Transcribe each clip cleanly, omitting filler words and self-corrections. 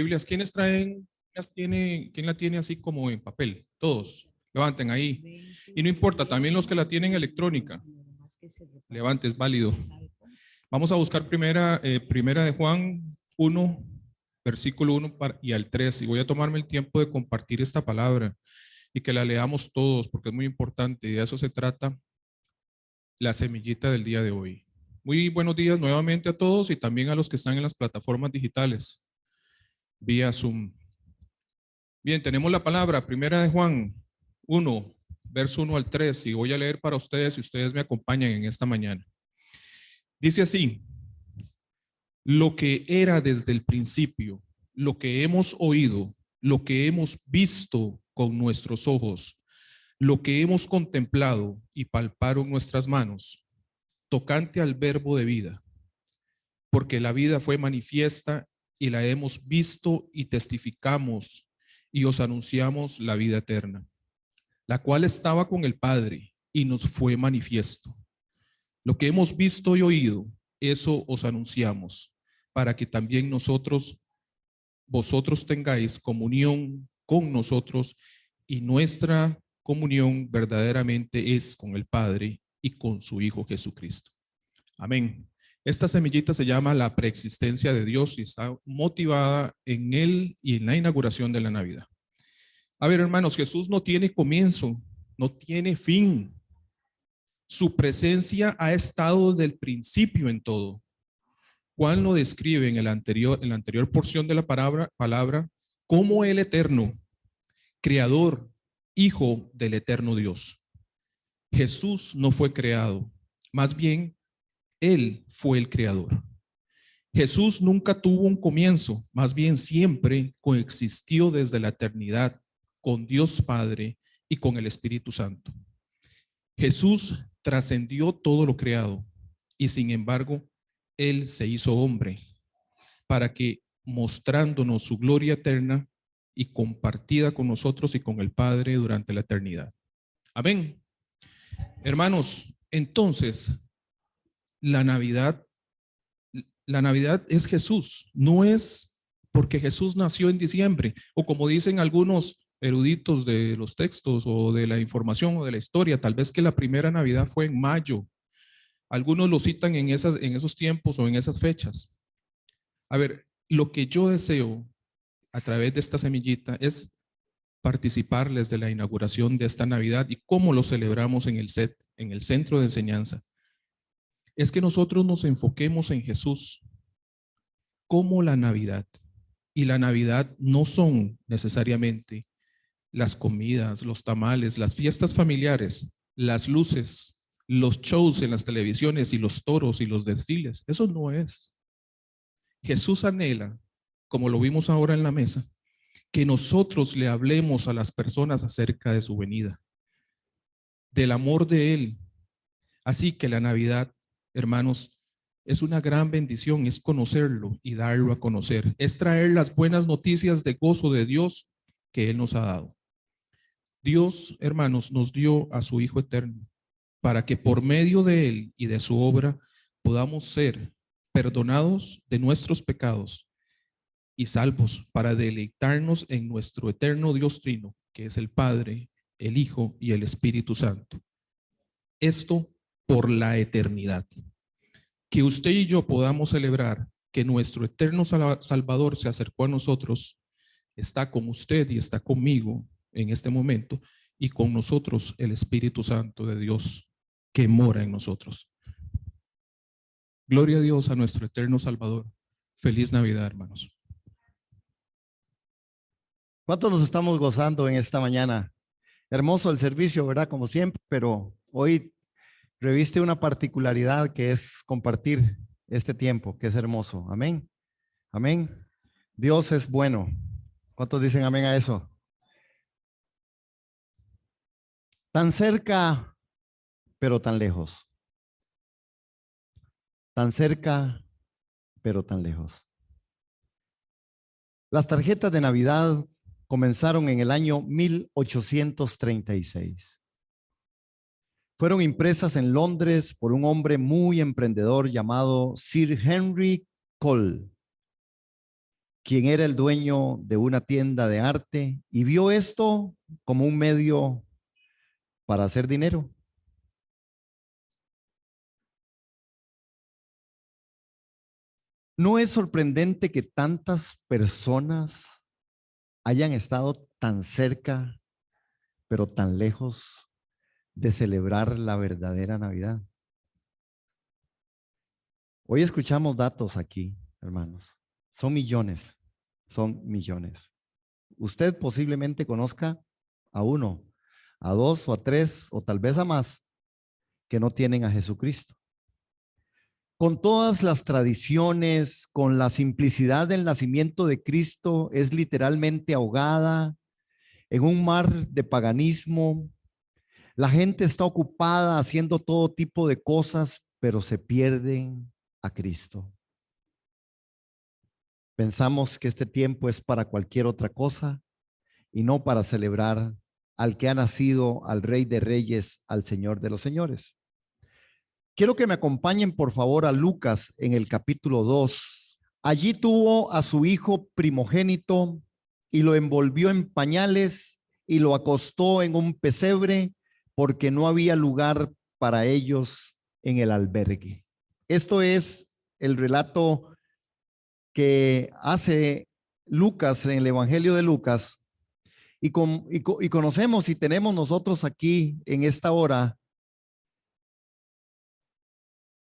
Biblias, ¿quiénes traen, quién la tiene así como en papel? Todos, levanten ahí. Y no importa, también los que la tienen electrónica, levanten, es válido. Vamos a buscar primera de Juan 1, versículo 1 y al 3. Y voy a tomarme el tiempo de compartir esta palabra y que la leamos todos porque es muy importante y de eso se trata la semillita del día de hoy. Muy buenos días nuevamente a todos y también a los que están en las plataformas digitales vía Zoom. Bien, tenemos la palabra, primera de Juan 1, verso 1 al 3, y voy a leer para ustedes y ustedes me acompañan en esta mañana. Dice así: lo que era desde el principio, lo que hemos oído, lo que hemos visto con nuestros ojos, lo que hemos contemplado y palparon nuestras manos, tocante al verbo de vida, porque la vida fue manifiesta y la hemos visto y testificamos y os anunciamos la vida eterna, la cual estaba con el Padre y nos fue manifiesto. Lo que hemos visto y oído, eso os anunciamos, para que también vosotros tengáis comunión con nosotros, y nuestra comunión verdaderamente es con el Padre y con su Hijo Jesucristo. Amén. Esta semillita se llama la preexistencia de Dios y está motivada en Él y en la inauguración de la Navidad. A ver, hermanos, Jesús no tiene comienzo, no tiene fin. Su presencia ha estado desde el principio en todo. Juan lo describe en la anterior porción de la palabra como el eterno, creador, hijo del eterno Dios. Jesús no fue creado, más bien Él fue el creador. Jesús nunca tuvo un comienzo, más bien siempre coexistió desde la eternidad con Dios Padre y con el Espíritu Santo. Jesús trascendió todo lo creado y sin embargo, Él se hizo hombre para que, mostrándonos su gloria eterna y compartida con nosotros y con el Padre durante la eternidad. Amén. Hermanos, entonces, la Navidad es Jesús, no es porque Jesús nació en diciembre, o como dicen algunos eruditos de los textos o de la información o de la historia, tal vez que la primera Navidad fue en mayo. Algunos lo citan en esos tiempos o en esas fechas. A ver, lo que yo deseo a través de esta semillita es participarles de la inauguración de esta Navidad y cómo lo celebramos en el centro de enseñanza. Es que nosotros nos enfoquemos en Jesús como la Navidad. Y la Navidad no son necesariamente las comidas, los tamales, las fiestas familiares, las luces, los shows en las televisiones y los toros y los desfiles. Eso no es. Jesús anhela, como lo vimos ahora en la mesa, que nosotros le hablemos a las personas acerca de su venida, del amor de Él. Así que la Navidad, hermanos, es una gran bendición, es conocerlo y darlo a conocer, es traer las buenas noticias de gozo de Dios que Él nos ha dado. Dios, hermanos, nos dio a su Hijo eterno para que por medio de Él y de su obra podamos ser perdonados de nuestros pecados y salvos para deleitarnos en nuestro eterno Dios Trino, que es el Padre, el Hijo y el Espíritu Santo. Esto por la eternidad. Que usted y yo podamos celebrar que nuestro eterno Salvador se acercó a nosotros, está con usted y está conmigo en este momento, y con nosotros el Espíritu Santo de Dios que mora en nosotros. Gloria a Dios, a nuestro eterno Salvador. Feliz Navidad, hermanos. ¿Cuántos nos estamos gozando en esta mañana? Hermoso el servicio, ¿verdad? Como siempre, pero hoy reviste una particularidad que es compartir este tiempo, que es hermoso. Amén. Amén. Dios es bueno. ¿Cuántos dicen amén a eso? Tan cerca, pero tan lejos. Tan cerca, pero tan lejos. Las tarjetas de Navidad comenzaron en el año 1836. Fueron impresas en Londres por un hombre muy emprendedor llamado Sir Henry Cole. quien era el dueño de una tienda de arte y vio esto como un medio para hacer dinero. ¿No es sorprendente que tantas personas hayan estado tan cerca, pero tan lejos de celebrar la verdadera Navidad? Hoy escuchamos datos aquí, hermanos. Son millones, son millones. Usted posiblemente conozca a uno, a dos o a tres o tal vez a más que no tienen a Jesucristo. Con todas las tradiciones, con la simplicidad del nacimiento de Cristo, es literalmente ahogada en un mar de paganismo. La gente está ocupada haciendo todo tipo de cosas, pero se pierden a Cristo. Pensamos que este tiempo es para cualquier otra cosa y no para celebrar al que ha nacido, al Rey de Reyes, al Señor de los Señores. Quiero que me acompañen por favor a Lucas en el capítulo 2. Allí tuvo a su hijo primogénito y lo envolvió en pañales y lo acostó en un pesebre porque no había lugar para ellos en el albergue. Esto es el relato que hace Lucas en el Evangelio de Lucas y conocemos y tenemos nosotros aquí en esta hora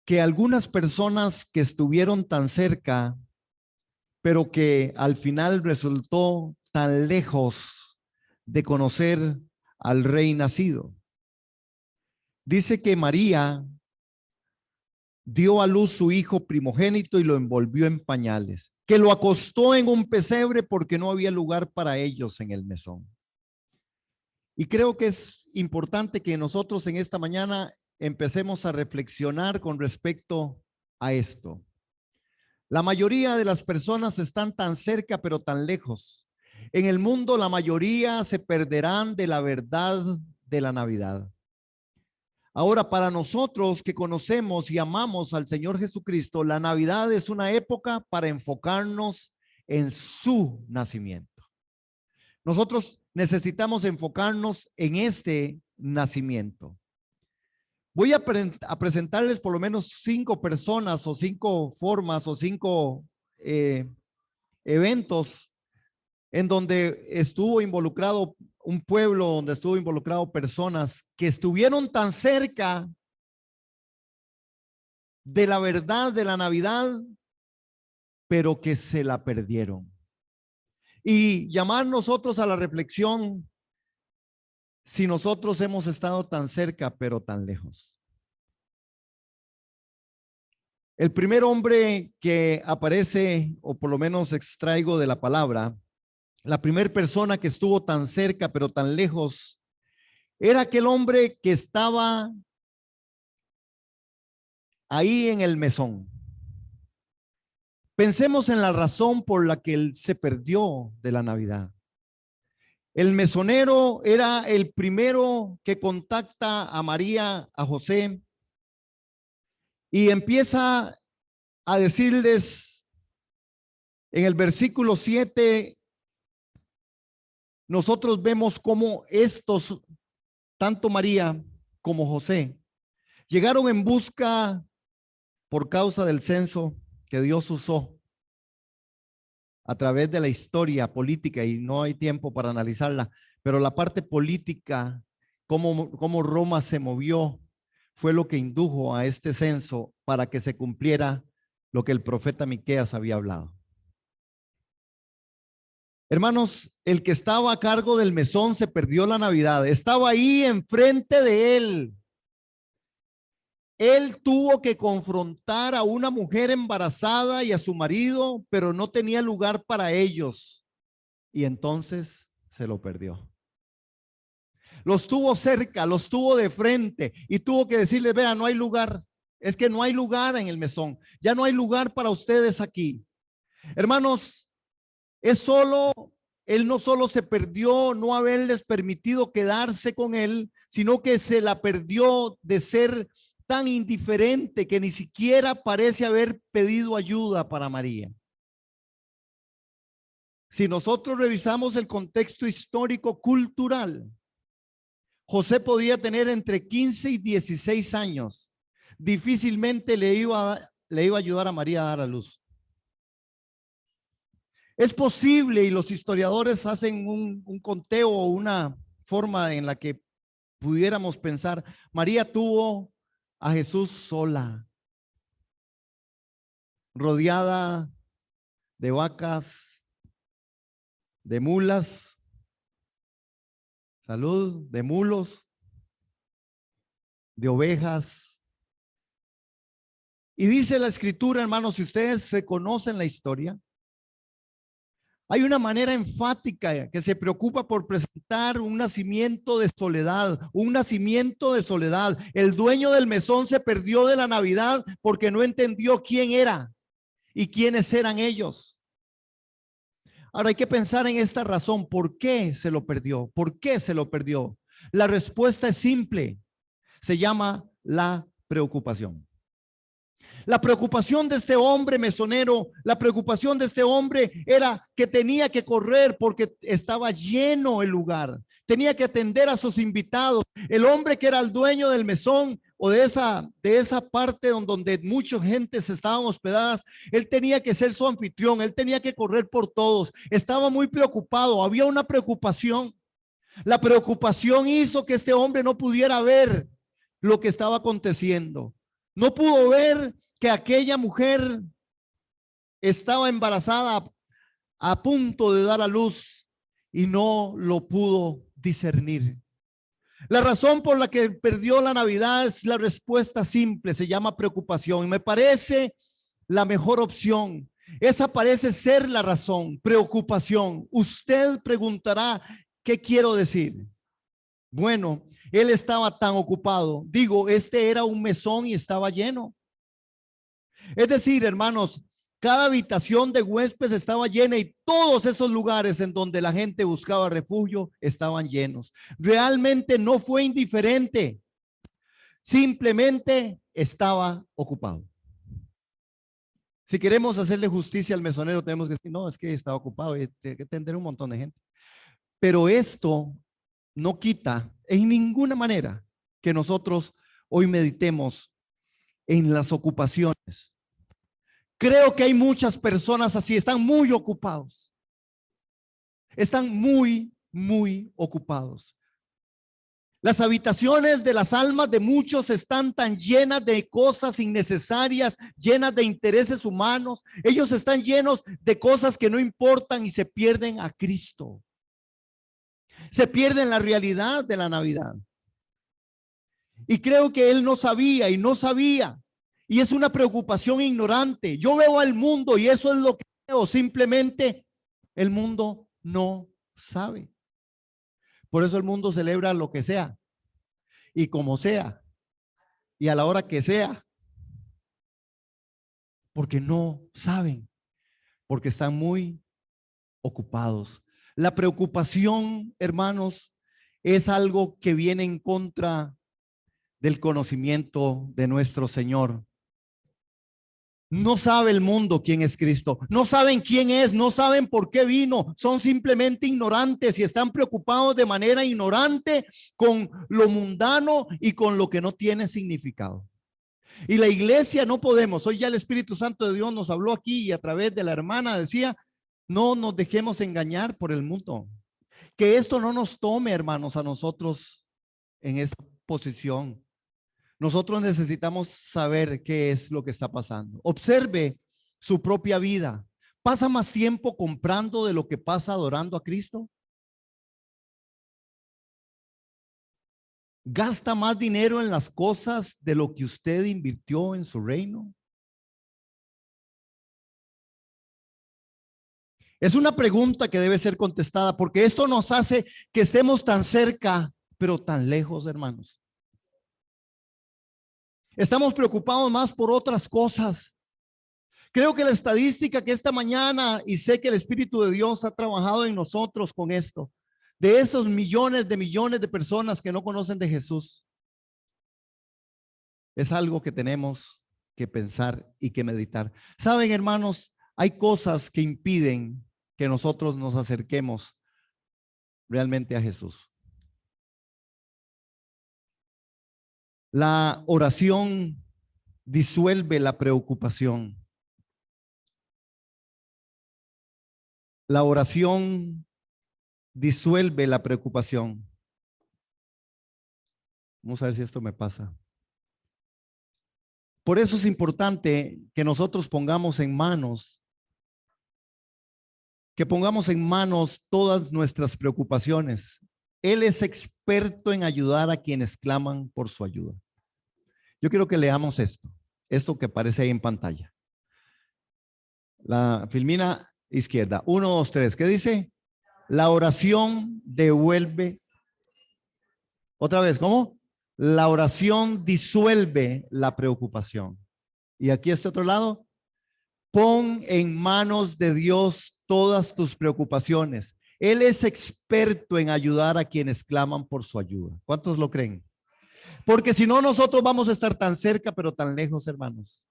que algunas personas que estuvieron tan cerca, pero que al final resultó tan lejos de conocer al rey nacido. Dice que María dio a luz su hijo primogénito y lo envolvió en pañales, que lo acostó en un pesebre porque no había lugar para ellos en el mesón. Y creo que es importante que nosotros en esta mañana empecemos a reflexionar con respecto a esto. La mayoría de las personas están tan cerca pero tan lejos. En el mundo la mayoría se perderán de la verdad de la Navidad. Ahora, para nosotros que conocemos y amamos al Señor Jesucristo, la Navidad es una época para enfocarnos en su nacimiento. Nosotros necesitamos enfocarnos en este nacimiento. Voy a presentarles por lo menos 5 personas o 5 formas o 5 eventos en donde estuvo involucrado un pueblo, donde estuvo involucrado personas que estuvieron tan cerca de la verdad de la Navidad, pero que se la perdieron. Y llamar nosotros a la reflexión si nosotros hemos estado tan cerca, pero tan lejos. El primer hombre que aparece, o por lo menos extraigo de la palabra, la primera persona que estuvo tan cerca, pero tan lejos, era aquel hombre que estaba ahí en el mesón. Pensemos en la razón por la que él se perdió de la Navidad. El mesonero era el primero que contacta a María, a José, y empieza a decirles en el versículo 7, nosotros vemos cómo estos, tanto María como José, llegaron en busca por causa del censo que Dios usó a través de la historia política, y no hay tiempo para analizarla, pero la parte política, cómo Roma se movió, fue lo que indujo a este censo para que se cumpliera lo que el profeta Miqueas había hablado. Hermanos, el que estaba a cargo del mesón se perdió la Navidad, estaba ahí enfrente de él. Él tuvo que confrontar a una mujer embarazada y a su marido, pero no tenía lugar para ellos. Y entonces se lo perdió. Los tuvo cerca, los tuvo de frente y tuvo que decirles, vea, no hay lugar. Es que no hay lugar en el mesón. Ya no hay lugar para ustedes aquí. Hermanos, él no solo se perdió no haberles permitido quedarse con él, sino que se la perdió de ser tan indiferente que ni siquiera parece haber pedido ayuda para María. Si nosotros revisamos el contexto histórico cultural, José podía tener entre 15 y 16 años. Difícilmente le iba a ayudar a María a dar a luz. Es posible, y los historiadores hacen un conteo o una forma en la que pudiéramos pensar, María tuvo a Jesús sola, rodeada de vacas, de mulas, salud, de mulos, de ovejas. Y dice la escritura, hermanos, si ustedes se conocen la historia, hay una manera enfática que se preocupa por presentar un nacimiento de soledad, un nacimiento de soledad. El dueño del mesón se perdió de la Navidad porque no entendió quién era y quiénes eran ellos. Ahora hay que pensar en esta razón. ¿Por qué se lo perdió? ¿Por qué se lo perdió? La respuesta es simple. Se llama la preocupación. La preocupación de este hombre mesonero, la preocupación de este hombre era que tenía que correr porque estaba lleno el lugar. Tenía que atender a sus invitados. El hombre que era el dueño del mesón o de esa parte donde mucha gente se estaban hospedadas, él tenía que ser su anfitrión, él tenía que correr por todos. Estaba muy preocupado, había una preocupación. La preocupación hizo que este hombre no pudiera ver lo que estaba aconteciendo. No pudo ver que aquella mujer estaba embarazada a punto de dar a luz y no lo pudo discernir. La razón por la que perdió la Navidad es la respuesta simple, se llama preocupación. Y me parece la mejor opción. Esa parece ser la razón, preocupación. Usted preguntará, ¿qué quiero decir? Bueno, él estaba tan ocupado. Digo, este era un mesón y estaba lleno. Es decir, hermanos, cada habitación de huéspedes estaba llena y todos esos lugares en donde la gente buscaba refugio estaban llenos. Realmente no fue indiferente, simplemente estaba ocupado. Si queremos hacerle justicia al mesonero, tenemos que decir, no, es que estaba ocupado y tiene que atender un montón de gente. Pero esto no quita en ninguna manera que nosotros hoy meditemos en las ocupaciones. Creo que hay muchas personas así, están muy ocupados. Están muy ocupados. Las habitaciones de las almas de muchos están tan llenas de cosas innecesarias, llenas de intereses humanos. Ellos están llenos de cosas que no importan y se pierden a Cristo. Se pierden la realidad de la Navidad. Y creo que él no sabía y no sabía. Y es una preocupación ignorante. Yo veo al mundo y eso es lo que veo. Simplemente el mundo no sabe. Por eso el mundo celebra lo que sea y como sea y a la hora que sea. Porque no saben, porque están muy ocupados. La preocupación, hermanos, es algo que viene en contra del conocimiento de nuestro Señor. No sabe el mundo quién es Cristo, no saben quién es, no saben por qué vino, son simplemente ignorantes y están preocupados de manera ignorante con lo mundano y con lo que no tiene significado. Y la iglesia no podemos, hoy ya el Espíritu Santo de Dios nos habló aquí y a través de la hermana decía, no nos dejemos engañar por el mundo, que esto no nos tome, hermanos, a nosotros en esa posición. Nosotros necesitamos saber qué es lo que está pasando. Observe su propia vida. ¿Pasa más tiempo comprando de lo que pasa adorando a Cristo? ¿Gasta más dinero en las cosas de lo que usted invirtió en su reino? Es una pregunta que debe ser contestada porque esto nos hace que estemos tan cerca, pero tan lejos, hermanos. Estamos preocupados más por otras cosas. Creo que la estadística que esta mañana, y sé que el Espíritu de Dios ha trabajado en nosotros con esto, de esos millones de personas que no conocen de Jesús, es algo que tenemos que pensar y que meditar. Saben, hermanos, hay cosas que impiden que nosotros nos acerquemos realmente a Jesús. La oración disuelve la preocupación. La oración disuelve la preocupación. Vamos a ver si esto me pasa. Por eso es importante que nosotros pongamos en manos todas nuestras preocupaciones. Él es experto en ayudar a quienes claman por su ayuda. Yo quiero que leamos esto que aparece ahí en pantalla. La filmina izquierda, 1, 2, 3. ¿Qué dice? La oración devuelve. Otra vez, ¿cómo? La oración disuelve la preocupación. Y aquí este otro lado, pon en manos de Dios todas tus preocupaciones. Él es experto en ayudar a quienes claman por su ayuda. ¿Cuántos lo creen? Porque si no, nosotros vamos a estar tan cerca, pero tan lejos, hermanos.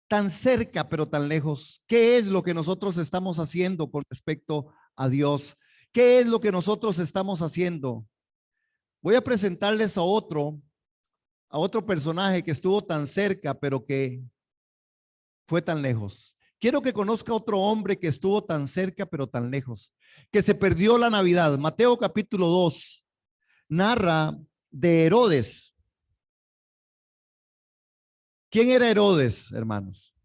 Tan cerca, pero tan lejos. ¿Qué es lo que nosotros estamos haciendo con respecto a Dios? ¿Qué es lo que nosotros estamos haciendo? Voy a presentarles a otro personaje que estuvo tan cerca, pero que fue tan lejos. Quiero que conozca otro hombre que estuvo tan cerca, pero tan lejos, que se perdió la Navidad. Mateo capítulo 2 narra de Herodes. ¿Quién era Herodes, hermanos?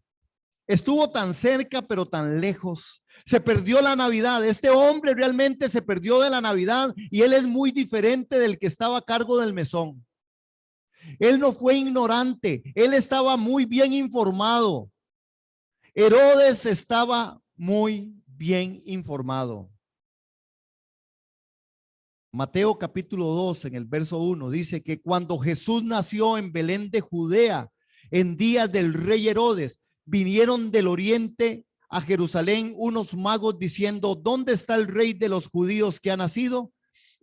Estuvo tan cerca, pero tan lejos. Se perdió la Navidad. Este hombre realmente se perdió de la Navidad y él es muy diferente del que estaba a cargo del mesón. Él no fue ignorante, él estaba muy bien informado. Herodes estaba muy bien informado. Mateo capítulo 2 en el verso 1 dice que cuando Jesús nació en Belén de Judea, en días del rey Herodes, vinieron del oriente a Jerusalén unos magos diciendo: ¿dónde está el rey de los judíos que ha nacido?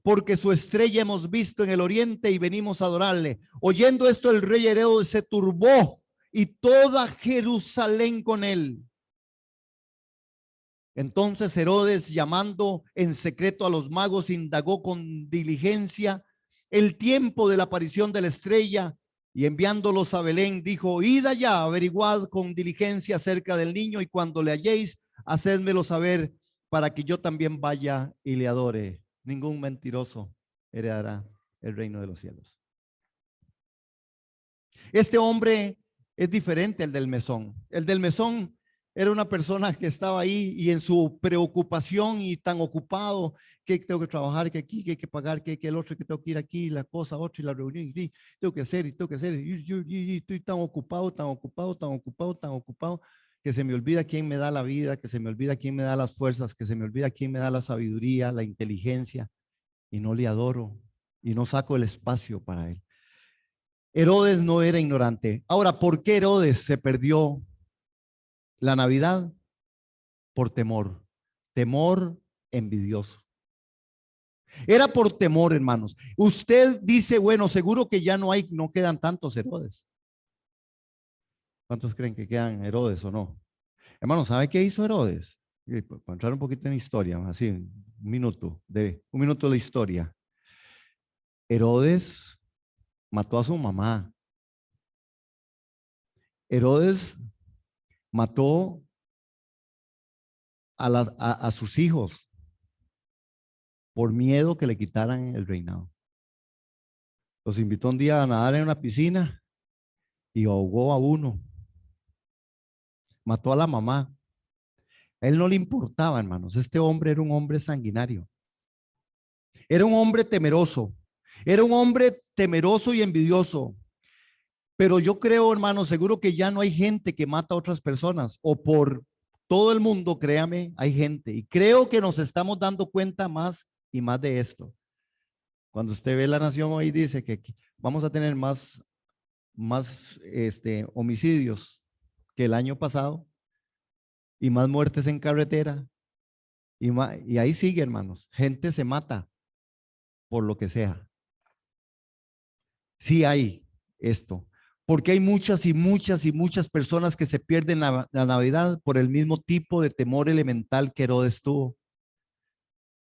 Porque su estrella hemos visto en el oriente y venimos a adorarle. Oyendo esto, el rey Herodes se turbó y toda Jerusalén con él. Entonces Herodes, llamando en secreto a los magos, indagó con diligencia el tiempo de la aparición de la estrella y enviándolos a Belén dijo: id allá, averiguad con diligencia acerca del niño y cuando le halléis, hacedmelo saber para que yo también vaya y le adore. Ningún mentiroso heredará el reino de los cielos. Este hombre es diferente al del mesón. El del mesón era una persona que estaba ahí y en su preocupación y tan ocupado que tengo que trabajar, que aquí, que hay que pagar, que el otro, que tengo que ir aquí, la cosa, otra y la reunión, y tengo que hacer, y estoy tan ocupado, que se me olvida quién me da la vida, que se me olvida quién me da las fuerzas, que se me olvida quién me da la sabiduría, la inteligencia, y no le adoro y no saco el espacio para él. Herodes no era ignorante. Ahora, ¿por qué Herodes se perdió la Navidad? Por temor, temor envidioso. Era por temor, hermanos. Usted dice, bueno, seguro que ya no quedan tantos Herodes. ¿Cuántos creen que quedan Herodes o no? Hermanos, ¿sabe qué hizo Herodes? Para entrar un poquito en historia, así, un minuto de historia. Herodes mató a su mamá. Herodes mató a sus hijos por miedo que le quitaran el reinado. Los invitó un día a nadar en una piscina y ahogó a uno. Mató a la mamá. A él no le importaba, hermanos. Este hombre era un hombre sanguinario. Era un hombre temeroso. Era un hombre temeroso y envidioso. Pero yo creo, hermanos, seguro que ya no hay gente que mata a otras personas. O por todo el mundo, créame, hay gente. Y creo que nos estamos dando cuenta más y más de esto. Cuando usted ve La Nación hoy dice que vamos a tener más homicidios que el año pasado y más muertes en carretera y ahí sigue, hermanos, gente se mata por lo que sea. Sí hay esto. Porque hay muchas y muchas y muchas personas que se pierden la Navidad por el mismo tipo de temor elemental que Herodes tuvo.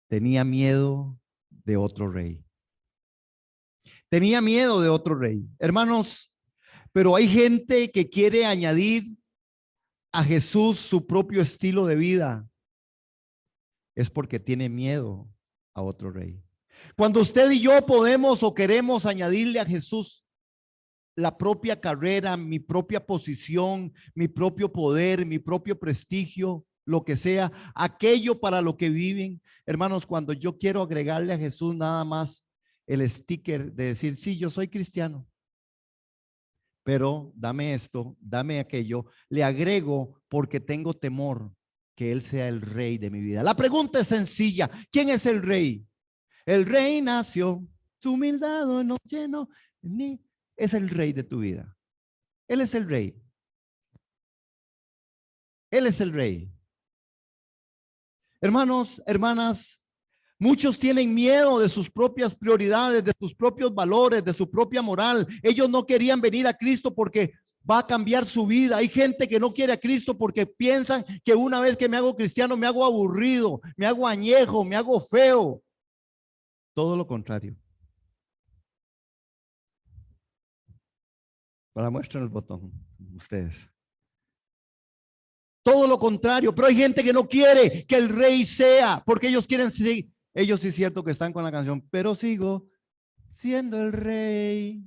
Tenía miedo de otro rey. Tenía miedo de otro rey. Hermanos, pero hay gente que quiere añadir a Jesús su propio estilo de vida. Es porque tiene miedo a otro rey. Cuando usted y yo podemos o queremos añadirle a Jesús la propia carrera, mi propia posición, mi propio poder, mi propio prestigio, lo que sea, aquello para lo que viven. Hermanos, cuando yo quiero agregarle a Jesús nada más el sticker de decir, sí, yo soy cristiano, pero dame esto, dame aquello, le agrego porque tengo temor que Él sea el rey de mi vida. La pregunta es sencilla, ¿quién es el rey? El rey nació, su humildad no lleno, ni es el rey de tu vida. Él es el rey. Él es el rey. Hermanos, hermanas, muchos tienen miedo de sus propias prioridades, de sus propios valores, de su propia moral. Ellos no querían venir a Cristo porque va a cambiar su vida. Hay gente que no quiere a Cristo porque piensan que una vez que me hago cristiano me hago aburrido, me hago añejo, me hago feo. Todo lo contrario. Para muestren el botón, ustedes. Todo lo contrario, pero hay gente que no quiere que el rey sea, porque ellos quieren, sí, ellos sí es cierto que están con la canción, pero sigo siendo el rey.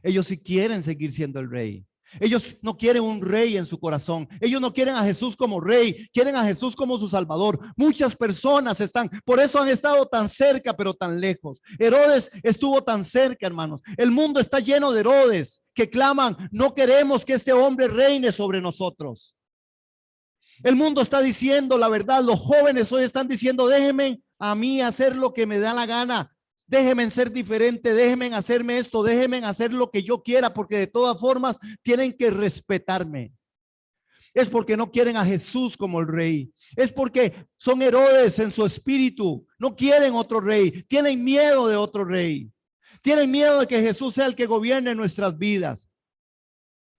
Ellos sí quieren seguir siendo el rey. Ellos no quieren un rey en su corazón. Ellos no quieren a Jesús como rey, quieren a Jesús como su salvador. Muchas personas están, por eso han estado tan cerca, pero tan lejos. Herodes estuvo tan cerca, hermanos. El mundo está lleno de Herodes que claman, no queremos que este hombre reine sobre nosotros. El mundo está diciendo la verdad. Los jóvenes hoy están diciendo, déjenme a mí hacer lo que me da la gana. Déjenme ser diferente, déjenme hacerme esto, déjenme hacer lo que yo quiera, porque de todas formas tienen que respetarme. Es porque no quieren a Jesús como el rey. Es porque son Herodes en su espíritu. No quieren otro rey. Tienen miedo de otro rey. Tienen miedo de que Jesús sea el que gobierne nuestras vidas.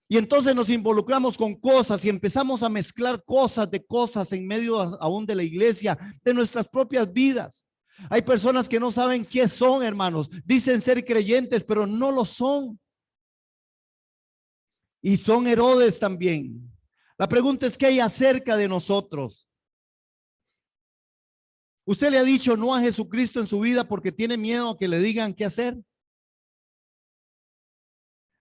Y entonces nos involucramos con cosas y empezamos a mezclar cosas de cosas en medio aún de la iglesia, de nuestras propias vidas. Hay personas que no saben qué son, hermanos. Dicen ser creyentes, pero no lo son. Y son Herodes también. La pregunta es, ¿qué hay acerca de nosotros? ¿Usted le ha dicho no a Jesucristo en su vida porque tiene miedo a que le digan qué hacer?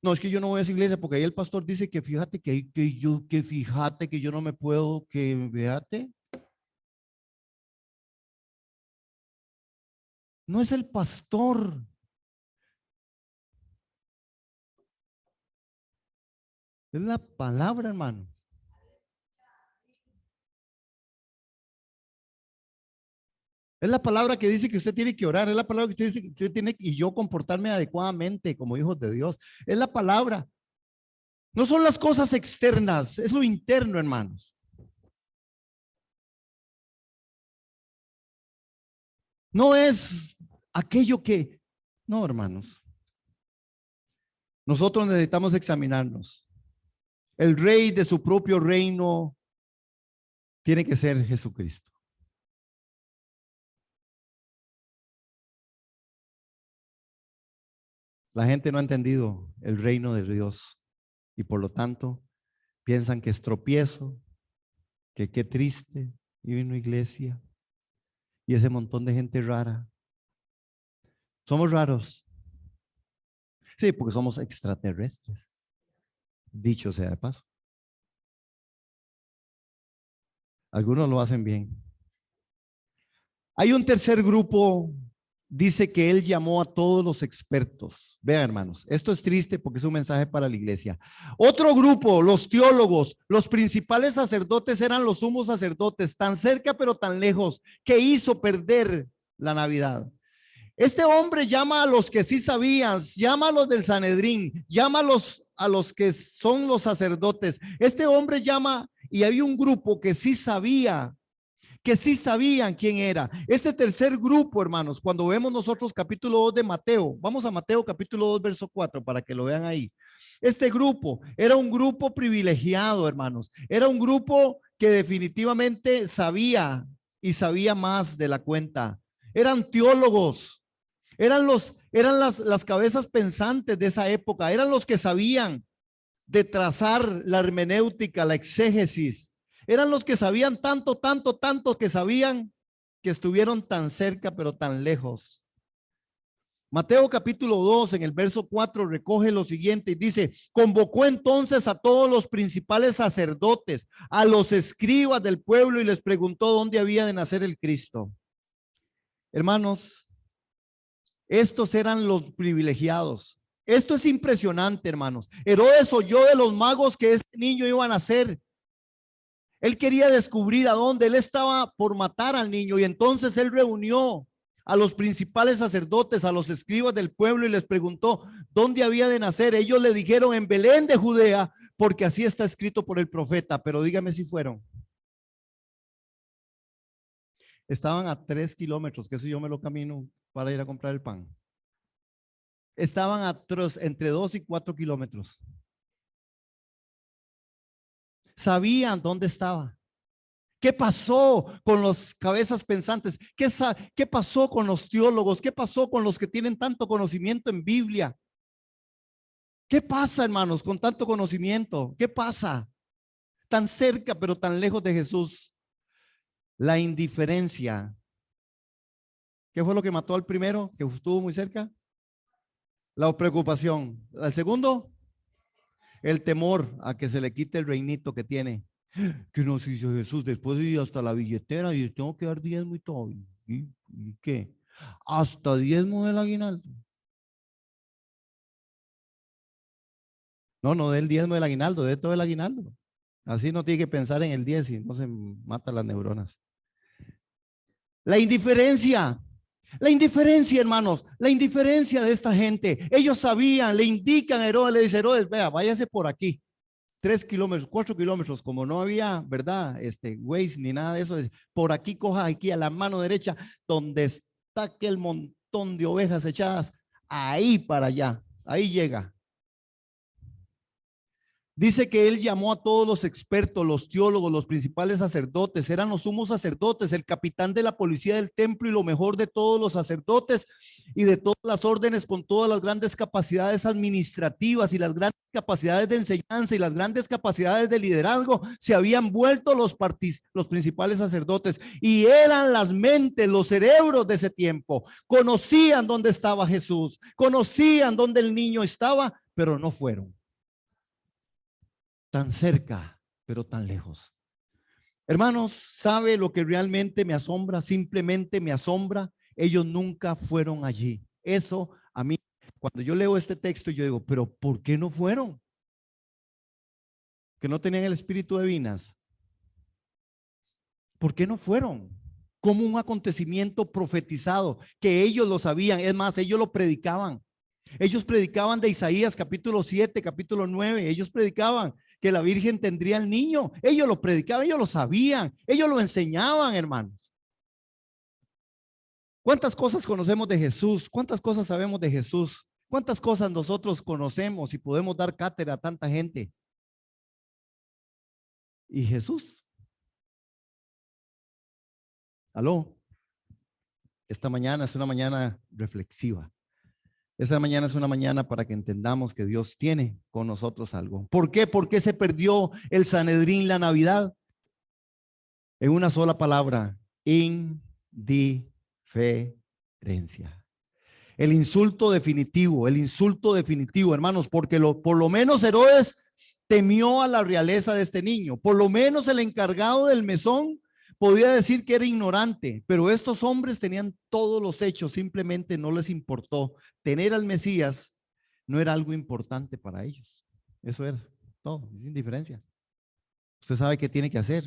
No, es que yo no voy a esa iglesia porque ahí el pastor dice que fíjate que yo no me puedo, que fíjate. No es el pastor. Es la palabra, hermano. Es la palabra que dice que usted tiene que orar. Es la palabra que usted dice que usted tiene y yo comportarme adecuadamente como hijos de Dios. Es la palabra. No son las cosas externas, es lo interno, hermanos. No es aquello que, no, hermanos. Nosotros necesitamos examinarnos. El rey de su propio reino tiene que ser Jesucristo. La gente no ha entendido el reino de Dios y por lo tanto piensan que es tropiezo, que qué triste, y vino iglesia y ese montón de gente rara. Somos raros. Sí, porque somos extraterrestres. Dicho sea de paso. Algunos lo hacen bien. Hay un tercer grupo. Dice que él llamó a todos los expertos. Vean, hermanos, esto es triste porque es un mensaje para la iglesia. Otro grupo, los teólogos, los principales sacerdotes eran los sumos sacerdotes, tan cerca pero tan lejos, que hizo perder la Navidad. Este hombre llama a los que sí sabían, llama a los del Sanedrín, llama a los que son los sacerdotes. Este hombre llama y había un grupo que sí sabía, que sí sabían quién era. Este tercer grupo, hermanos, cuando vemos nosotros capítulo 2 de Mateo, vamos a Mateo capítulo 2, verso 4, para que lo vean ahí. Este grupo era un grupo privilegiado, hermanos. Era un grupo que definitivamente sabía y sabía más de la cuenta. Eran teólogos, eran las cabezas pensantes de esa época, eran los que sabían de trazar la hermenéutica, la exégesis. Eran los que sabían tanto, tanto, tanto que sabían que estuvieron tan cerca, pero tan lejos. Mateo capítulo 2, en el verso 4, recoge lo siguiente y dice: convocó entonces a todos los principales sacerdotes, a los escribas del pueblo, y les preguntó dónde había de nacer el Cristo. Hermanos, estos eran los privilegiados. Esto es impresionante, hermanos. Herodes oyó de los magos que este niño iba a nacer. Él quería descubrir a dónde. Él estaba por matar al niño, y entonces él reunió a los principales sacerdotes, a los escribas del pueblo, y les preguntó dónde había de nacer. Ellos le dijeron: en Belén de Judea, porque así está escrito por el profeta. Pero dígame si fueron. Estaban a 3 kilómetros, que eso yo me lo camino para ir a comprar el pan. Estaban entre 2 y 4 kilómetros. Sabían dónde estaba. ¿Qué pasó con los cabezas pensantes? ¿Qué pasó con los teólogos? ¿Qué pasó con los que tienen tanto conocimiento en Biblia? ¿Qué pasa, hermanos, con tanto conocimiento? ¿Qué pasa? Tan cerca, pero tan lejos de Jesús. La indiferencia. ¿Qué fue lo que mató al primero, que estuvo muy cerca? La preocupación. Al segundo, el temor a que se le quite el reinito que tiene. Que nos hizo Jesús después de ir hasta la billetera y tengo que dar diezmo y todo. ¿Y qué? Hasta diezmo del aguinaldo. No dé el diezmo del aguinaldo, dé todo el aguinaldo. Así no tiene que pensar en el 10 y no se mata las neuronas. La indiferencia, hermanos, la indiferencia de esta gente. Ellos sabían, le indican a Herodes, le dice: Herodes, vea, váyase por aquí. 3 kilómetros, 4 kilómetros, como no había, ¿verdad? Waze ni nada de eso, por aquí coja aquí a la mano derecha, donde está aquel montón de ovejas echadas, ahí para allá, ahí llega. Dice que él llamó a todos los expertos, los teólogos, los principales sacerdotes, eran los sumos sacerdotes, el capitán de la policía del templo y lo mejor de todos los sacerdotes y de todas las órdenes, con todas las grandes capacidades administrativas y las grandes capacidades de enseñanza y las grandes capacidades de liderazgo. Se habían vuelto los principales sacerdotes y eran las mentes, los cerebros de ese tiempo. Conocían dónde estaba Jesús, conocían dónde el niño estaba, pero no fueron. Tan cerca, pero tan lejos. Hermanos, ¿sabe lo que realmente me asombra? Simplemente me asombra. Ellos nunca fueron allí. Eso a mí, cuando yo leo este texto, yo digo: pero ¿por qué no fueron? Que no tenían el espíritu de Vinas. ¿Por qué no fueron? Como un acontecimiento profetizado, que ellos lo sabían. Es más, ellos lo predicaban. Ellos predicaban de Isaías capítulo 7, capítulo 9. Ellos predicaban que la Virgen tendría al niño. Ellos lo predicaban, ellos lo sabían, ellos lo enseñaban, hermanos. ¿Cuántas cosas conocemos de Jesús? ¿Cuántas cosas sabemos de Jesús? ¿Cuántas cosas nosotros conocemos y podemos dar cátedra a tanta gente? ¿Y Jesús? ¿Aló? Esta mañana es una mañana reflexiva. Esta mañana es una mañana para que entendamos que Dios tiene con nosotros algo. ¿Por qué? ¿Por qué se perdió el Sanedrín la Navidad? En una sola palabra: indiferencia. El insulto definitivo, hermanos, porque por lo menos Herodes temió a la realeza de este niño. Por lo menos el encargado del mesón podía decir que era ignorante, pero estos hombres tenían todos los hechos, simplemente no les importó. Tener al Mesías no era algo importante para ellos. Eso era todo, es indiferencia. Usted sabe qué tiene que hacer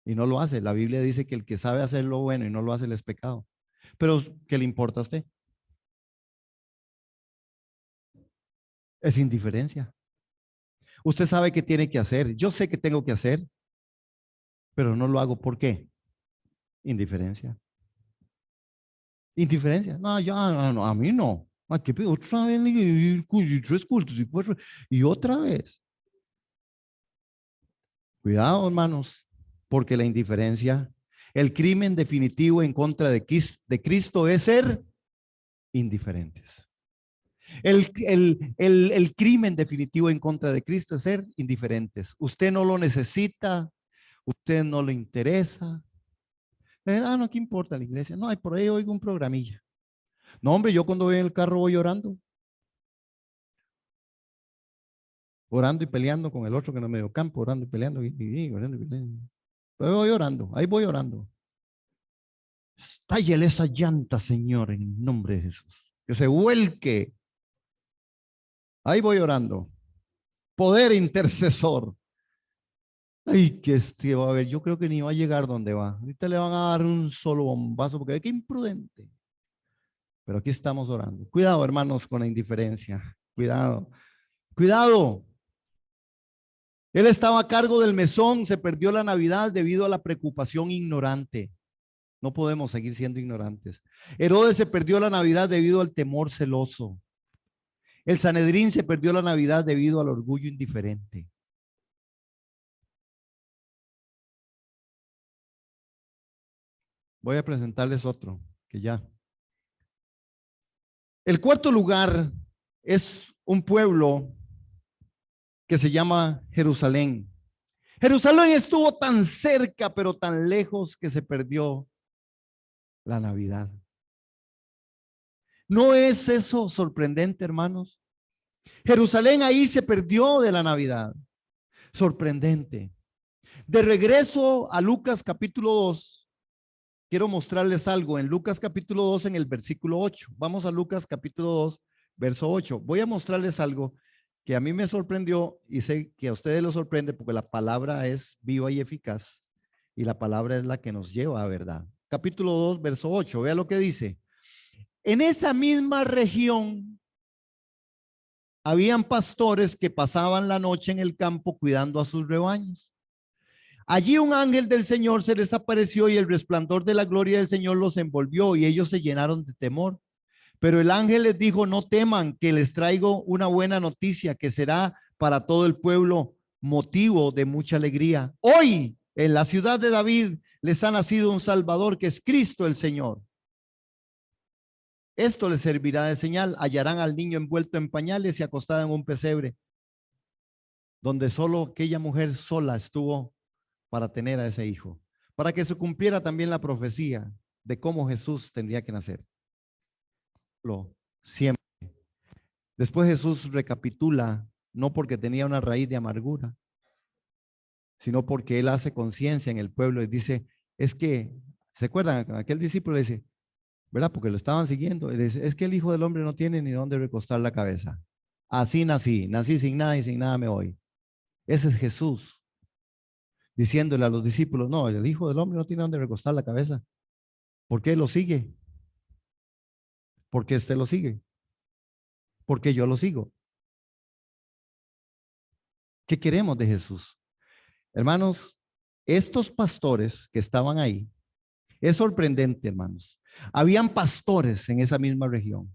y no lo hace. La Biblia dice que el que sabe hacer lo bueno y no lo hace, es pecado. Pero ¿qué le importa a usted? Es indiferencia. Usted sabe qué tiene que hacer. Yo sé que tengo que hacer, pero no lo hago. ¿Por qué? Indiferencia. Indiferencia. No, yo no, a mí no. Ah, ¿qué pedo? Otra vez, y 3 cultos y 4, y otra vez. Cuidado, hermanos, porque la indiferencia, el crimen definitivo en contra de Cristo es ser indiferentes. El crimen definitivo en contra de Cristo es ser indiferentes. Usted no lo necesita, usted no le interesa. No, ¿qué importa la iglesia? No, por ahí oigo un programilla. No, hombre, yo cuando voy en el carro voy orando. Orando y peleando con el otro que no me dio campo, orando y peleando, orando y peleando. Pero ahí voy orando. Tállele esa llanta, Señor, en el nombre de Jesús. Que se vuelque. Ahí voy orando. Poder intercesor. Ay, que este va a ver, yo creo que ni va a llegar donde va. Ahorita le van a dar un solo bombazo porque qué imprudente. Pero aquí estamos orando. Cuidado, hermanos, con la indiferencia. Cuidado. Cuidado. Él estaba a cargo del mesón, se perdió la Navidad debido a la preocupación ignorante. No podemos seguir siendo ignorantes. Herodes se perdió la Navidad debido al temor celoso. El Sanedrín se perdió la Navidad debido al orgullo indiferente. Voy a presentarles otro que ya. El cuarto lugar es un pueblo que se llama Jerusalén. Jerusalén estuvo tan cerca, pero tan lejos que se perdió la Navidad. ¿No es eso sorprendente, hermanos? Jerusalén ahí se perdió de la Navidad. Sorprendente. De regreso a Lucas capítulo 2, quiero mostrarles algo en Lucas capítulo 2 en el versículo 8. Vamos a Lucas capítulo 2, verso 8. Voy a mostrarles algo que a mí me sorprendió y sé que a ustedes los sorprende porque la palabra es viva y eficaz y la palabra es la que nos lleva a verdad. Capítulo 2, verso 8. Vea lo que dice. En esa misma región habían pastores que pasaban la noche en el campo cuidando a sus rebaños. Allí un ángel del Señor se les apareció y el resplandor de la gloria del Señor los envolvió y ellos se llenaron de temor. Pero el ángel les dijo, no teman, que les traigo una buena noticia que será para todo el pueblo motivo de mucha alegría. Hoy en la ciudad de David les ha nacido un Salvador que es Cristo el Señor. Esto les servirá de señal. Hallarán al niño envuelto en pañales y acostado en un pesebre, donde solo aquella mujer sola estuvo para tener a ese hijo, para que se cumpliera también la profecía de cómo Jesús tendría que nacer. Siempre. Después Jesús recapitula, no porque tenía una raíz de amargura, sino porque él hace conciencia en el pueblo y dice, es que, ¿se acuerdan? Aquel discípulo le dice, ¿verdad? Porque lo estaban siguiendo. Y dice, es que el Hijo del Hombre no tiene ni dónde recostar la cabeza. Así nací sin nada y sin nada me voy. Ese es Jesús, diciéndole a los discípulos, no, el Hijo del Hombre no tiene dónde recostar la cabeza. ¿Por qué lo sigue? Porque usted lo sigue. Porque yo lo sigo. ¿Qué queremos de Jesús? Hermanos, estos pastores que estaban ahí, es sorprendente, hermanos. Habían pastores en esa misma región.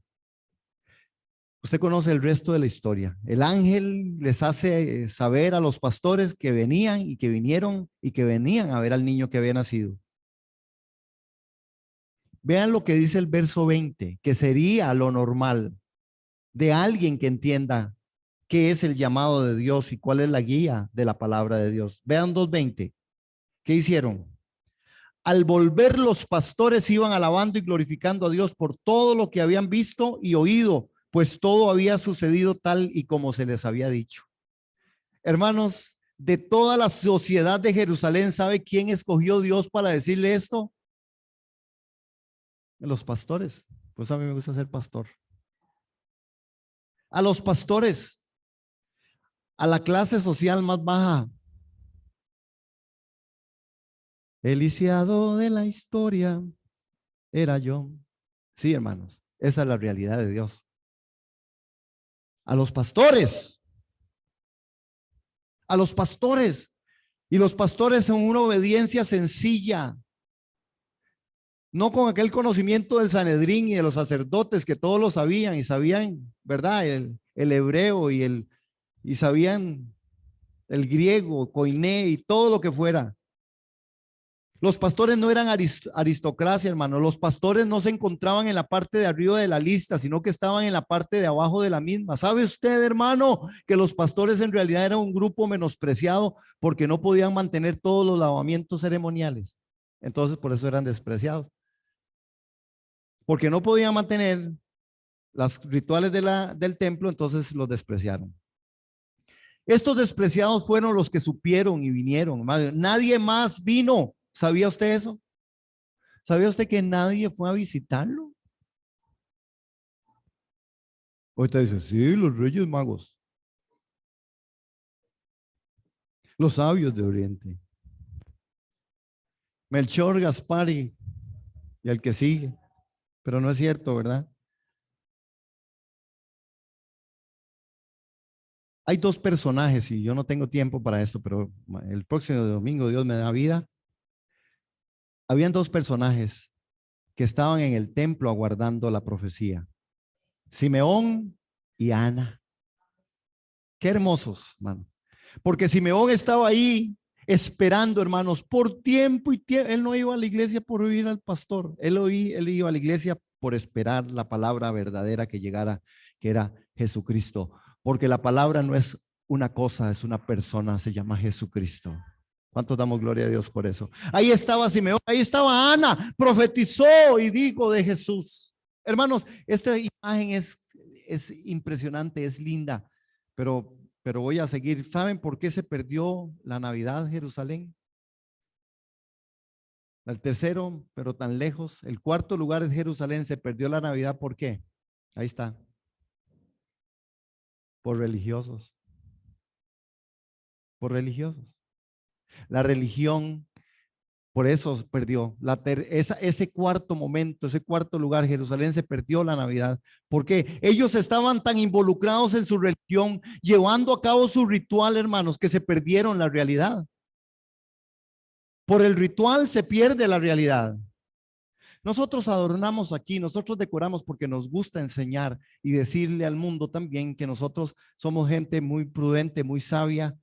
Usted conoce el resto de la historia. El ángel les hace saber a los pastores que venían y que vinieron y que venían a ver al niño que había nacido. Vean lo que dice el verso 20, que sería lo normal de alguien que entienda qué es el llamado de Dios y cuál es la guía de la palabra de Dios. Vean 2:20. ¿Qué hicieron? Al volver los pastores iban alabando y glorificando a Dios por todo lo que habían visto y oído, pues todo había sucedido tal y como se les había dicho. Hermanos, de toda la sociedad de Jerusalén, ¿sabe quién escogió Dios para decirle esto? Los pastores. Pues a mí me gusta ser pastor. A los pastores, a la clase social más baja. El lisiado de la historia era yo. Sí, hermanos, esa es la realidad de Dios. A los pastores. A los pastores. Y los pastores son una obediencia sencilla. No con aquel conocimiento del Sanedrín y de los sacerdotes que todos lo sabían y sabían, ¿verdad? El hebreo y sabían el griego, koiné y todo lo que fuera. Los pastores no eran aristocracia, hermano. Los pastores no se encontraban en la parte de arriba de la lista, sino que estaban en la parte de abajo de la misma. ¿Sabe usted, hermano, que los pastores en realidad eran un grupo menospreciado porque no podían mantener todos los lavamientos ceremoniales? Entonces, por eso eran despreciados. Porque no podían mantener los rituales del templo, entonces los despreciaron. Estos despreciados fueron los que supieron y vinieron, hermano. Nadie más vino. ¿Sabía usted eso? ¿Sabía usted que nadie fue a visitarlo? Ahorita dice, sí, los reyes magos, los sabios de Oriente, Melchor, Gaspar y el que sigue. Pero no es cierto, ¿verdad? Hay dos personajes y yo no tengo tiempo para esto, pero el próximo domingo Dios me da vida. Habían dos personajes que estaban en el templo aguardando la profecía. Simeón y Ana. Qué hermosos, hermano. Porque Simeón estaba ahí esperando, hermanos, por tiempo y tiempo. Él no iba a la iglesia por oír al pastor. Él iba a la iglesia por esperar la palabra verdadera que llegara, que era Jesucristo. Porque la palabra no es una cosa, es una persona, se llama Jesucristo. ¿Cuántos damos gloria a Dios por eso? Ahí estaba Simeón, ahí estaba Ana, profetizó y dijo de Jesús. Hermanos, esta imagen es impresionante, es linda, pero voy a seguir. ¿Saben por qué se perdió la Navidad en Jerusalén? El tercero, pero tan lejos. El cuarto lugar es Jerusalén. Se perdió la Navidad. ¿Por qué? Ahí está. Por religiosos. Por religiosos. La religión, por eso perdió. Ese cuarto momento, ese cuarto lugar, Jerusalén, se perdió la Navidad. Porque ellos estaban tan involucrados en su religión, llevando a cabo su ritual, hermanos, que se perdieron la realidad. Por el ritual se pierde la realidad. Nosotros adornamos aquí, nosotros decoramos porque nos gusta enseñar y decirle al mundo también que nosotros somos gente muy prudente, muy sabia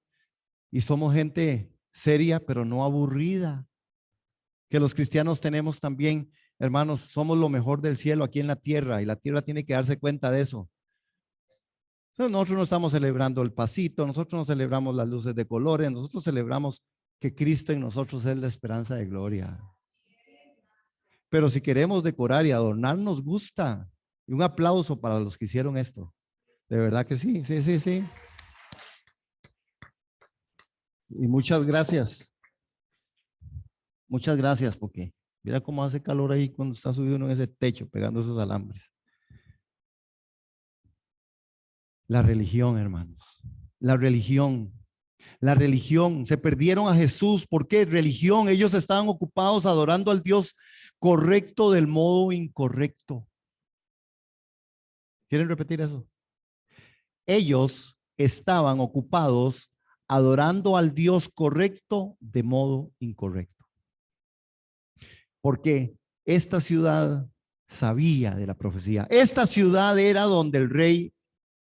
y somos gente seria, pero no aburrida. Que los cristianos tenemos también, hermanos, somos lo mejor del cielo aquí en la tierra y la tierra tiene que darse cuenta de eso. Nosotros no estamos celebrando el pasito, nosotros no celebramos las luces de colores, nosotros celebramos que Cristo en nosotros es la esperanza de gloria. Pero si queremos decorar y adornar, nos gusta. Y un aplauso para los que hicieron esto. De verdad que sí, sí, sí, sí. Y muchas gracias. Muchas gracias, porque mira cómo hace calor ahí cuando está subido uno en ese techo pegando esos alambres. La religión, hermanos. La religión. La religión. Se perdieron a Jesús. ¿Por qué? Religión. Ellos estaban ocupados adorando al Dios correcto del modo incorrecto. ¿Quieren repetir eso? Ellos estaban ocupados adorando al Dios correcto de modo incorrecto. Porque esta ciudad sabía de la profecía. Esta ciudad era donde el rey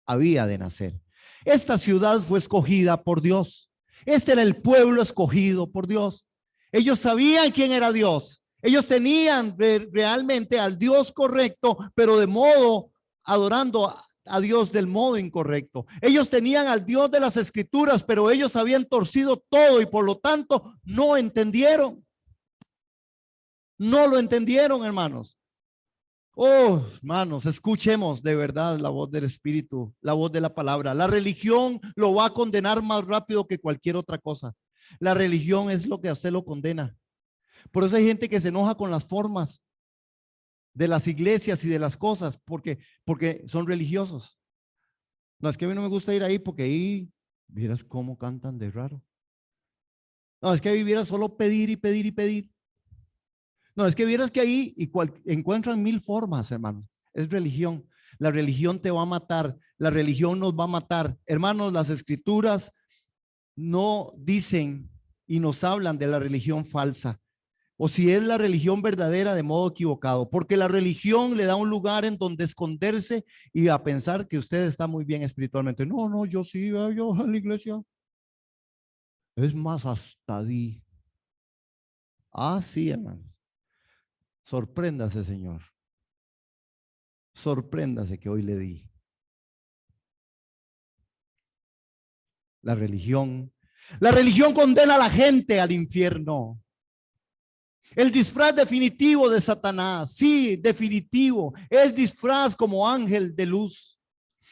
había de nacer. Esta ciudad fue escogida por Dios. Este era el pueblo escogido por Dios. Ellos sabían quién era Dios. Ellos tenían realmente al Dios correcto, pero de modo adorando a Dios del modo incorrecto. Ellos tenían al Dios de las Escrituras, pero ellos habían torcido todo y por lo tanto no entendieron. No lo entendieron, hermanos. Oh, hermanos, escuchemos de verdad la voz del Espíritu, la voz de la palabra. La religión lo va a condenar más rápido que cualquier otra cosa. La religión es lo que a usted lo condena. Por eso hay gente que se enoja con las formas de las iglesias y de las cosas, porque son religiosos. No, es que a mí no me gusta ir ahí porque ahí, vieras cómo cantan de raro. No, es que ahí vieras solo pedir y pedir y pedir. No, es que vieras que ahí encuentran mil formas, hermanos. Es religión. La religión te va a matar. La religión nos va a matar. Hermanos, las escrituras no dicen y nos hablan de la religión falsa. o si es la religión verdadera de modo equivocado, porque la religión le da un lugar en donde esconderse y a pensar que usted está muy bien espiritualmente. No, no, yo sí, yo a la iglesia. Es más, hasta di. Ah, sí, hermanos. Sorpréndase, Señor. Sorpréndase que hoy le di. La religión. La religión condena a la gente al infierno. El disfraz definitivo de Satanás, sí, definitivo, es disfraz como ángel de luz.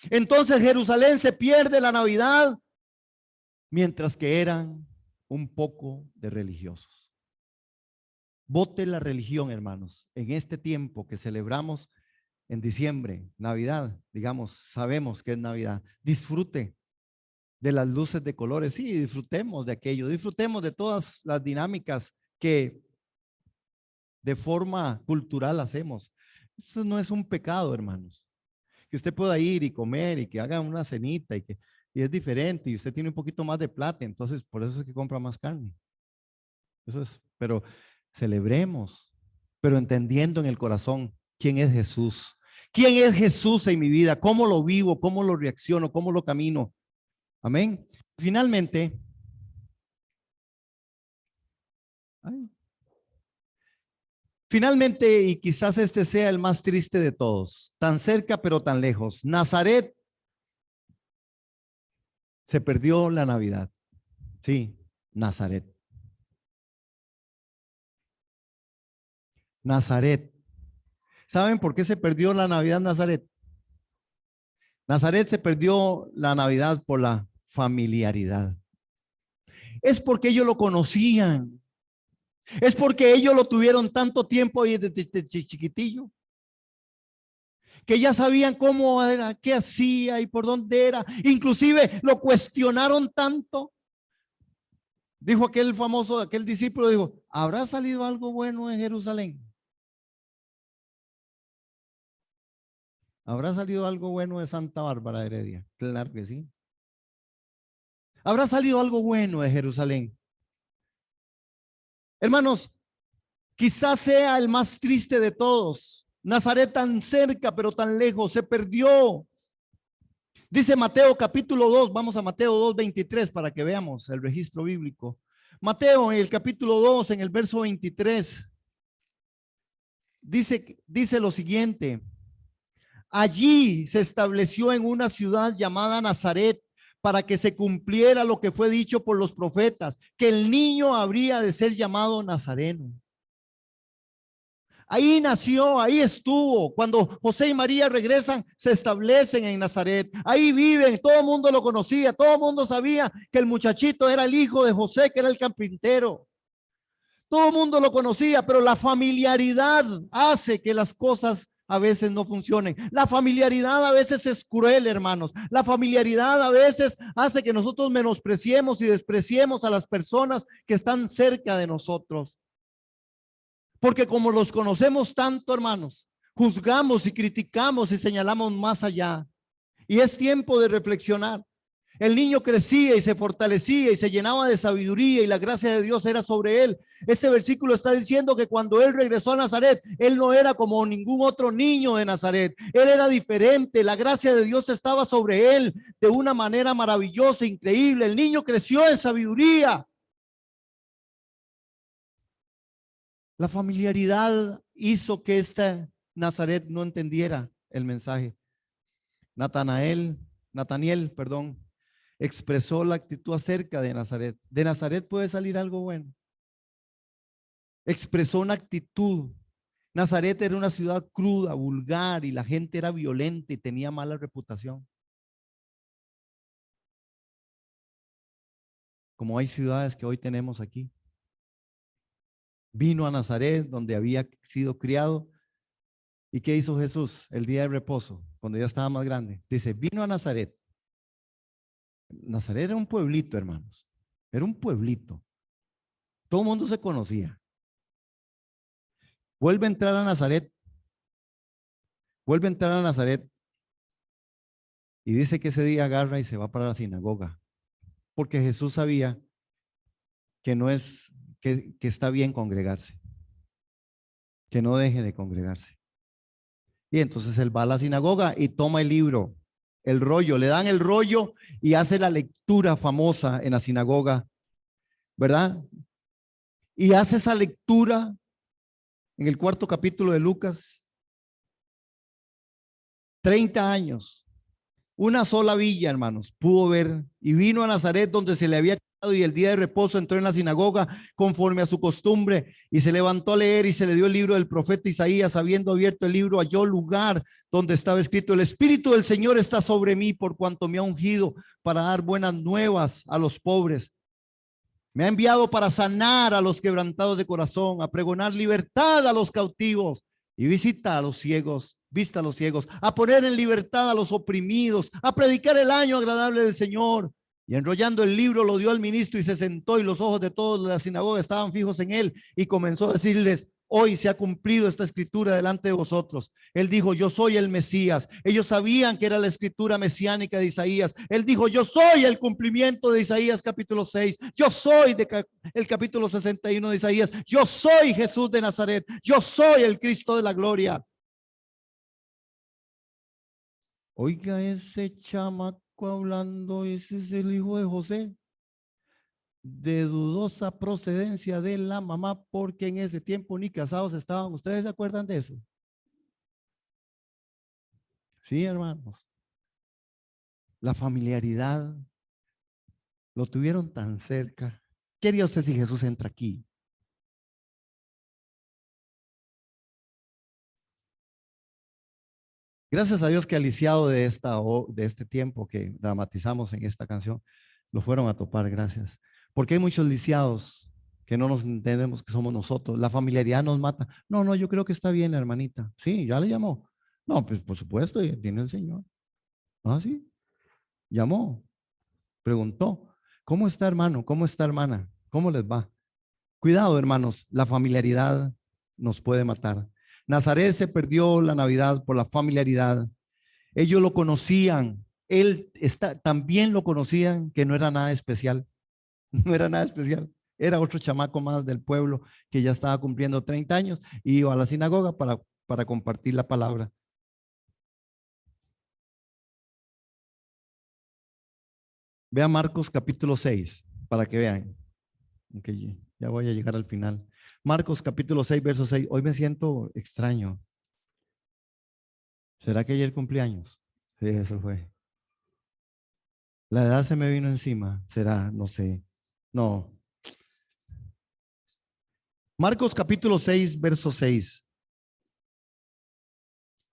Entonces Jerusalén se pierde la Navidad, mientras que eran un poco de religiosos. Vote la religión, hermanos, en este tiempo que celebramos en diciembre, Navidad, digamos, sabemos que es Navidad. Disfrute de las luces de colores, sí, disfrutemos de aquello, disfrutemos de todas las dinámicas que de forma cultural hacemos. Eso no es un pecado, hermanos. Que usted pueda ir y comer y que haga una cenita y es diferente y usted tiene un poquito más de plata, entonces por eso es que compra más carne. Eso es, pero celebremos, pero entendiendo en el corazón quién es Jesús. ¿Quién es Jesús en mi vida? ¿Cómo lo vivo? ¿Cómo lo reacciono? ¿Cómo lo camino? Amén. Finalmente, ay, finalmente, y quizás este sea el más triste de todos, tan cerca pero tan lejos, Nazaret se perdió la Navidad. Sí, Nazaret. Nazaret. ¿Saben por qué se perdió la Navidad Nazaret? Nazaret se perdió la Navidad por la familiaridad. Es porque ellos lo conocían. Es porque ellos lo tuvieron tanto tiempo ahí desde chiquitillo, que ya sabían cómo era, qué hacía y por dónde era. Inclusive lo cuestionaron tanto. Dijo aquel famoso, aquel discípulo, dijo, ¿habrá salido algo bueno en Jerusalén? ¿Habrá salido algo bueno de Santa Bárbara de Heredia? Claro que sí. ¿Habrá salido algo bueno de Jerusalén? Hermanos, quizás sea el más triste de todos. Nazaret tan cerca, pero tan lejos, se perdió. Dice Mateo capítulo 2, vamos a Mateo 2:23 para que veamos el registro bíblico. Mateo en el capítulo 2, en el verso 23, dice lo siguiente. Allí se estableció en una ciudad llamada Nazaret para que se cumpliera lo que fue dicho por los profetas, que el niño habría de ser llamado Nazareno. Ahí nació, ahí estuvo. Cuando José y María regresan, se establecen en Nazaret. Ahí viven, todo el mundo lo conocía, todo el mundo sabía que el muchachito era el hijo de José, que era el carpintero. Todo el mundo lo conocía, pero la familiaridad hace que las cosas a veces no funcionen. La familiaridad a veces es cruel, hermanos. La familiaridad a veces hace que nosotros menospreciemos y despreciemos a las personas que están cerca de nosotros. Porque como los conocemos tanto, hermanos, juzgamos y criticamos y señalamos más allá. Y es tiempo de reflexionar. El niño crecía y se fortalecía y se llenaba de sabiduría y la gracia de Dios era sobre él. Este versículo está diciendo que cuando él regresó a Nazaret, él no era como ningún otro niño de Nazaret. Él era diferente. La gracia de Dios estaba sobre él de una manera maravillosa, increíble. El niño creció en sabiduría. La familiaridad hizo que esta Nazaret no entendiera el mensaje. Nataniel, expresó la actitud acerca de Nazaret. De Nazaret puede salir algo bueno. Expresó una actitud. Nazaret era una ciudad cruda, vulgar y la gente era violenta y tenía mala reputación. Como hay ciudades que hoy tenemos aquí. Vino a Nazaret, donde había sido criado. ¿Y qué hizo Jesús el día de reposo, cuando ya estaba más grande? Dice, vino a Nazaret. Nazaret era un pueblito, hermanos. Era un pueblito. Todo el mundo se conocía. Vuelve a entrar a Nazaret. Vuelve a entrar a Nazaret. Y dice que ese día agarra y se va para la sinagoga. Porque Jesús sabía que no es, que está bien congregarse. que no deje de congregarse. Y entonces él va a la sinagoga y toma el libro, el rollo, le dan el rollo y hace la lectura famosa en la sinagoga, ¿verdad? Y hace esa lectura en el 4º capítulo de Lucas. 30 años. Una sola villa, hermanos, pudo ver, y vino a Nazaret donde se le había quedado, y el día de reposo entró en la sinagoga conforme a su costumbre y se levantó a leer, y se le dio el libro del profeta Isaías. Habiendo abierto el libro, halló lugar donde estaba escrito: el Espíritu del Señor está sobre mí, por cuanto me ha ungido para dar buenas nuevas a los pobres. Me ha enviado para sanar a los quebrantados de corazón, a pregonar libertad a los cautivos y vista a los ciegos, a poner en libertad a los oprimidos, a predicar el año agradable del Señor. Y enrollando el libro lo dio al ministro y se sentó, y los ojos de todos de la sinagoga estaban fijos en él, y comenzó a decirles: hoy se ha cumplido esta escritura delante de vosotros. Él dijo: yo soy el Mesías. Ellos sabían que era la escritura mesiánica de Isaías. Él dijo: yo soy el cumplimiento de Isaías capítulo 6. Yo soy el capítulo 61 de Isaías. Yo soy Jesús de Nazaret. Yo soy el Cristo de la gloria. Oiga ese chamaco hablando, ese es el hijo de José, de dudosa procedencia de la mamá, porque en ese tiempo ni casados estaban. ¿Ustedes se acuerdan de eso? Sí, hermanos. La familiaridad lo tuvieron tan cerca. ¿Qué haría usted si Jesús entra aquí? Gracias a Dios que al lisiado de este tiempo que dramatizamos en esta canción, lo fueron a topar, gracias. Porque hay muchos lisiados que no nos entendemos que somos nosotros. La familiaridad nos mata. No, yo creo que está bien, hermanita. Sí, ya le llamó. No, pues por supuesto, tiene el Señor. Ah, sí. Llamó, preguntó: ¿cómo está, hermano? ¿Cómo está, hermana? ¿Cómo les va? Cuidado, hermanos, la familiaridad nos puede matar. Nazaret se perdió la Navidad por la familiaridad. Ellos lo conocían, también lo conocían, que no era nada especial, no era nada especial. Era otro chamaco más del pueblo que ya estaba cumpliendo 30 años y iba a la sinagoga para compartir la palabra. Vea Marcos capítulo 6 para que vean. Okay, ya voy a llegar al final. Marcos capítulo 6, verso 6. Hoy me siento extraño. ¿Será que ayer cumpleaños? Sí, eso fue. La edad se me vino encima. ¿Será? No sé. No. Marcos capítulo 6, verso 6.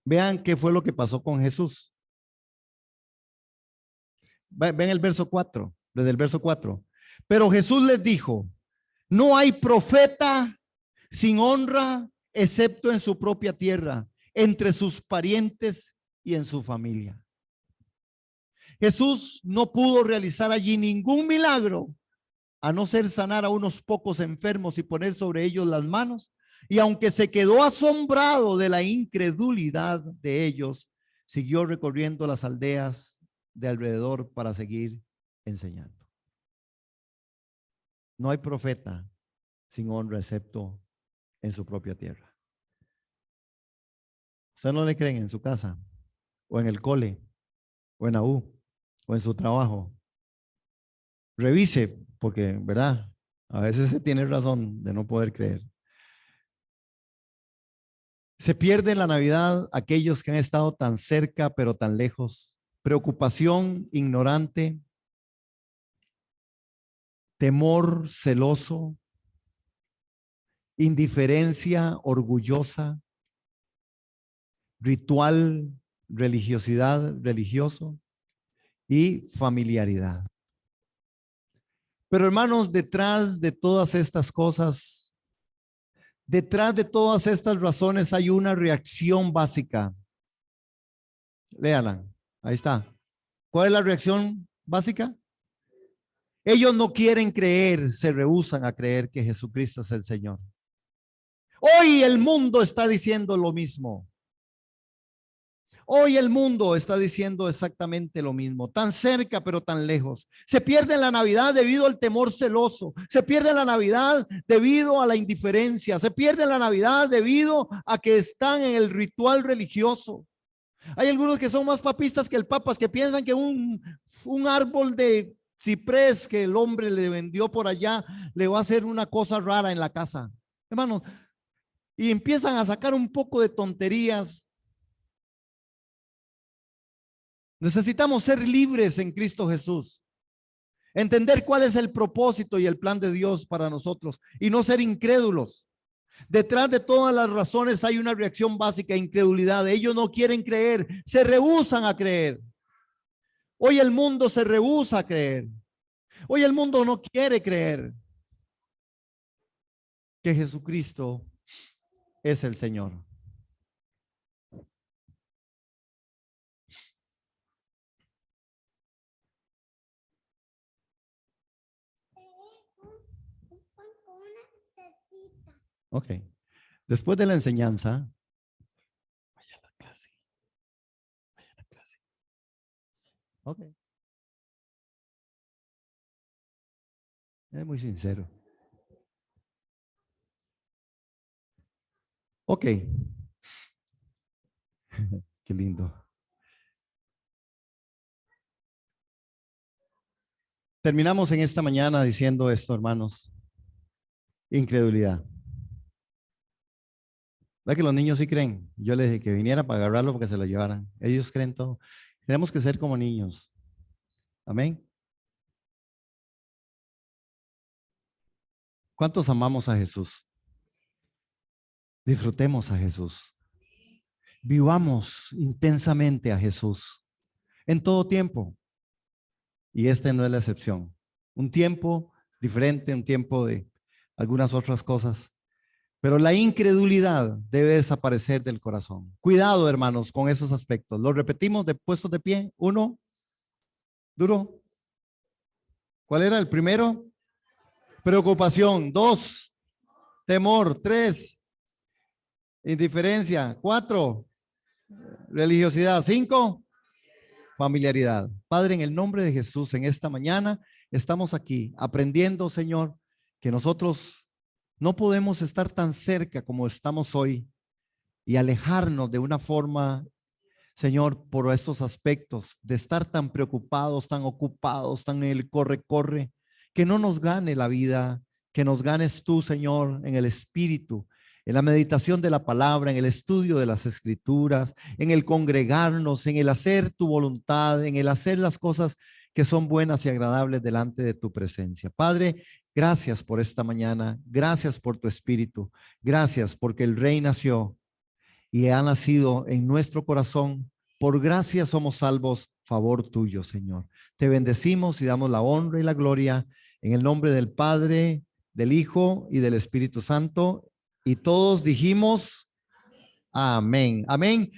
Vean qué fue lo que pasó con Jesús. Ven el verso 4, desde el verso 4. Pero Jesús les dijo: no hay profeta sin honra excepto en su propia tierra, entre sus parientes y en su familia. Jesús no pudo realizar allí ningún milagro a no ser sanar a unos pocos enfermos y poner sobre ellos las manos. Y aunque se quedó asombrado de la incredulidad de ellos, siguió recorriendo las aldeas de alrededor para seguir enseñando. No hay profeta sin honra excepto en su propia tierra. ¿Usted no le creen en su casa, o en el cole, o en la U, o en su trabajo? Revise, porque, ¿verdad? A veces se tiene razón de no poder creer. Se pierde en la Navidad aquellos que han estado tan cerca pero tan lejos. Preocupación ignorante, temor celoso, indiferencia orgullosa, ritual, religiosidad, religioso y familiaridad. Pero hermanos, detrás de todas estas cosas, detrás de todas estas razones hay una reacción básica. Léala, ahí está. ¿Cuál es la reacción básica? Ellos no quieren creer, se rehúsan a creer que Jesucristo es el Señor. Hoy el mundo está diciendo lo mismo. Hoy el mundo está diciendo exactamente lo mismo, tan cerca pero tan lejos. Se pierde la Navidad debido al temor celoso, se pierde la Navidad debido a la indiferencia, se pierde la Navidad debido a que están en el ritual religioso. Hay algunos que son más papistas que el Papa, que piensan que un árbol de ciprés que el hombre le vendió por allá le va a hacer una cosa rara en la casa. Hermanos, y empiezan a sacar un poco de tonterías. Necesitamos ser libres en Cristo Jesús. Entender cuál es el propósito y el plan de Dios para nosotros y no ser incrédulos. Detrás de todas las razones hay una reacción básica: incredulidad. Ellos no quieren creer, se rehúsan a creer. Hoy el mundo se rehúsa a creer. Hoy el mundo no quiere creer que Jesucristo es el Señor. Ok. Después de la enseñanza, vaya a la clase. Vaya a la clase. Ok. Es muy sincero. Ok. Qué lindo. Terminamos en esta mañana diciendo esto, hermanos. Incredulidad. ¿Verdad que los niños sí creen? Yo les dije que viniera para agarrarlo porque se lo llevaran. Ellos creen todo. Tenemos que ser como niños. Amén. ¿Cuántos amamos a Jesús? Disfrutemos a Jesús. Vivamos intensamente a Jesús en todo tiempo. Y este no es la excepción. Un tiempo diferente, un tiempo de algunas otras cosas. Pero la incredulidad debe desaparecer del corazón. Cuidado, hermanos, con esos aspectos. Lo repetimos de puestos de pie. 1, duro. ¿Cuál era el primero? Preocupación. 2, temor. 3, indiferencia. 4, religiosidad. 5, familiaridad. Padre, en el nombre de Jesús, en esta mañana estamos aquí aprendiendo, Señor, que nosotros no podemos estar tan cerca como estamos hoy y alejarnos de una forma, Señor, por estos aspectos, de estar tan preocupados, tan ocupados, tan en el corre, que no nos gane la vida, que nos ganes tú, Señor, en el espíritu, en la meditación de la palabra, en el estudio de las escrituras, en el congregarnos, en el hacer tu voluntad, en el hacer las cosas que son buenas y agradables delante de tu presencia. Padre, gracias por esta mañana, gracias por tu espíritu, gracias porque el Rey nació y ha nacido en nuestro corazón. Por gracia somos salvos, favor tuyo, Señor. Te bendecimos y damos la honra y la gloria en el nombre del Padre, del Hijo y del Espíritu Santo. Y todos dijimos amén. Amén.